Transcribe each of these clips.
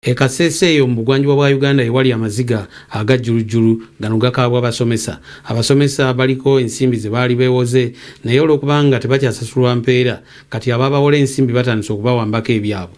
Ekasese eyo mubugwanjuba bwa Uganda ewali amaziga agajjulujjulu gano gakaabwa abasomesa. Abasomesa baliko ensimbi ze baali beewoze naye olwokubanga tebakyasasulwa mpeera kati ababawola ensimbi batandise okubawambako ebyabwe.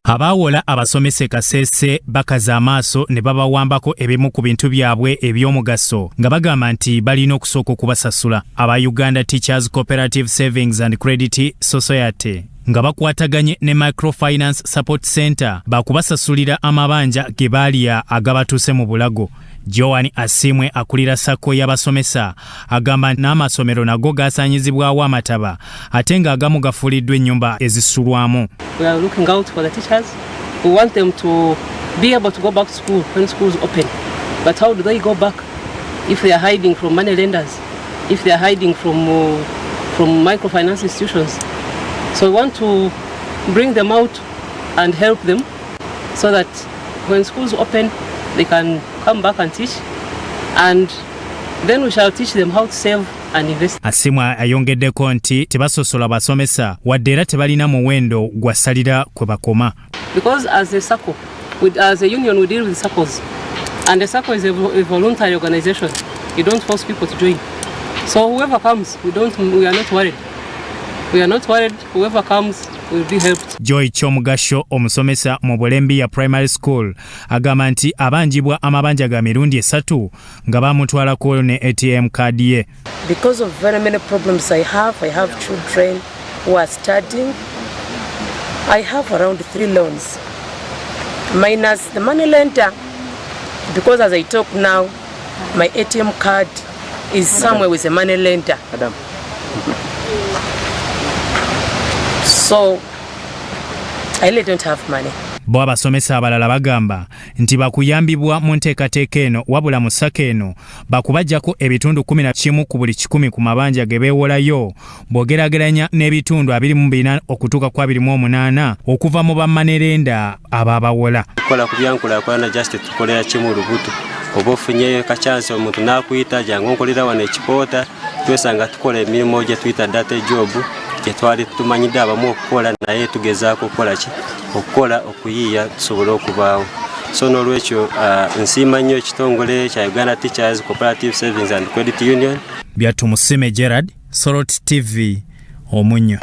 Abawola abasomesa Kasese bakaza amaaso ne babawambako ebimu ku bintu byabwe eby'omugaso nga bagamba nti balina okusooka okubasasula. Aba Uganda Teachers Cooperative Savings and Credit Society nga bakwataganye ne Microfinance Support Center bakubasasulira amabanja ge baaliya agabatuuse mu bulago. Joan Asimwe akulira sako y'abasomesa agamba n'amasomero nago gasaanyizibwawo amataba ate nga agamu gafuuliddwa ennyumba ezisulwamu. We are looking out for the teachers. We want them to be able to go back to school when schools open. But how do they go back if they are hiding from money lenders, if they are hiding from microfinance institutions? So we want to bring them out and help them so that when schools open, they can come back and teach, and then we shall teach them how to save and invest. Asimwa ayongeddeko nti tebasosola basomesa wadde era tebalina muwendo gwasalira kwe bakoma. Because as a SACCO, as a union, we deal with SACCOs, and the SACCO is a voluntary organization. You don't force people to join. So whoever comes, we are not worried. We are not worried. Whoever comes will be helped. Joy Chomugasho omusomesa mu Bulembi ya Primary School agamba nti abanjibwa amabanja ga mirundi 3 nga bamutwalako ne ATM card ye. Because of very many problems I have children who are studying. I have around 3 loans minus the money lender, because as I talk now my ATM card is somewhere with a money lender. So I really don't have money. Bo abasomesa abalala bagamba nti bakuyambibwa mu nteekateeka eno wabula mu ssaka eno bakubajjako ebitundu 11 ku buli 10 ku mabanja ge beewolayo bw'ogeraageranya n'ebitundu 24 okutuuka ku 28 okuva mu bammanerenda ababawola. Tukola ku byankulaakulana just tukolera kimu lubuto oba ofunyeyo kachansi omuntu n'akuyita jangu onkolera wano ekipoota twesanga tukola emirimu gye tuyita data job twali tumanyidde abamu okukola naye tugezaako okukola okuyiiya tusobole okubaawo. So n'olwekyo nsiima nnyo ekitongole kya Uganda Teachers Cooperative Savings and Credit Union. Byatumusime Gerard, Sorot TV, Omunyo.